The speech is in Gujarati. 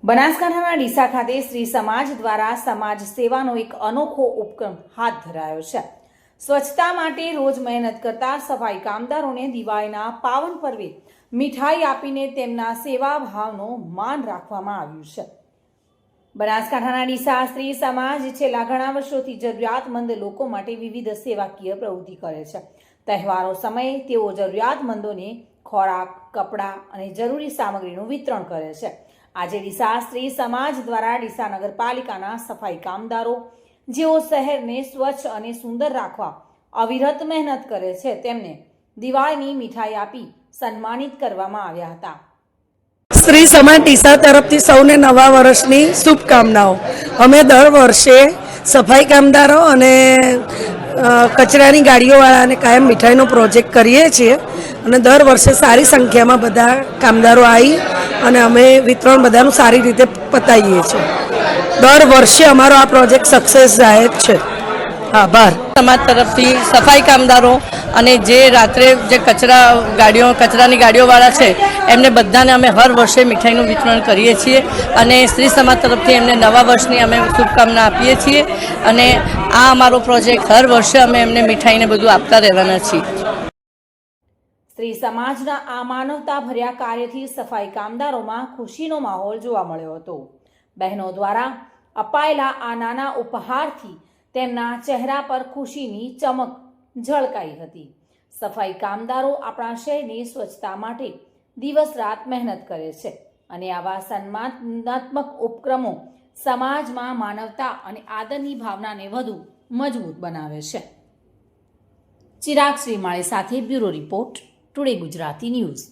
બનાસકાંઠાના ડીસા ખાતે શ્રી સમાજ દ્વારા સમાજ સેવાનો એક અનોખો ઉપક્રમ હાથ ધરાયો છે। સ્વચ્છતા માટે રોજ મહેનત કરતા સફાઈ કામદારોને દિવાળીના પાવન પર્વે મીઠાઈ આપીને તેમના સેવાભાવનો માન રાખવામાં આવ્યું છે। બનાસકાંઠાના ડીસા સ્ત્રી સમાજ છેલ્લા ઘણા વર્ષોથી જરૂરિયાતમંદ લોકો માટે વિવિધ સેવાકીય પ્રવૃત્તિ કરે છે। તહેવારો સમયે તેઓ જરૂરિયાતમંદોને ખોરાક, કપડાં અને જરૂરી સામગ્રીનું વિતરણ કરે છે। આજે ડીસા સ્ત્રી સમાજ દ્વારા ડીસા નગરપાલિકાના સફાઈ કામદારો જેઓ શહેરને સ્વચ્છ અને સુંદર રાખવા અવિરત મહેનત કરે છે તેમને દિવાળીની મીઠાઈ આપી સન્માનિત કરવામાં આવ્યા હતા। સ્ત્રી સમાજ ડીસા તરફથી સૌને નવા વર્ષની શુભકામનાઓ। અમે દર વર્ષે સફાઈ કામદારો અને કચરાની ગાડીઓવાળાને કાયમ મીઠાઈનો પ્રોજેક્ટ કરીએ છીએ અને દર વર્ષે સારી સંખ્યામાં બધા કામદારો આવી અને અમે વિતરણ બધાનું સારી રીતે પતાવીએ છીએ। દર વર્ષે અમારો આ પ્રોજેક્ટ સક્સેસ જાય છે। આભાર। સમાજ તરફથી સફાઈ કામદારો અને જે રાત્રે જે કચરાની ગાડીઓવાળા છે એમને બધાને અમે હર વર્ષે મીઠાઈનું વિતરણ કરીએ છીએ અને સ્ત્રી સમાજ તરફથી એમને નવા વર્ષની અમે શુભકામના આપીએ છીએ અને આ અમારો પ્રોજેક્ટ હર વર્ષે અમે એમને મીઠાઈને બધું આપતા રહેવાના છીએ। સ્ત્રી સમાજના આ માનવતા ભર્યા કાર્યથી સફાઈ કામદારોમાં ખુશીનો માહોલ જોવા મળ્યો હતો। બહેનો દ્વારા અપાયેલા આ નાના ઉપહારથી તેમના ચહેરા પર ખુશીની ચમક ઝળકાઈ હતી। સફાઈ કામદારો આપણા શહેરની સ્વચ્છતા માટે દિવસ રાત મહેનત કરે છે અને આવા સન્માનાત્મક ઉપક્રમો સમાજમાં માનવતા અને આદરની ભાવનાને વધુ મજબૂત બનાવે છે। ચિરાગ શ્રીમાળી સાથે bureau report, today Gujarati news.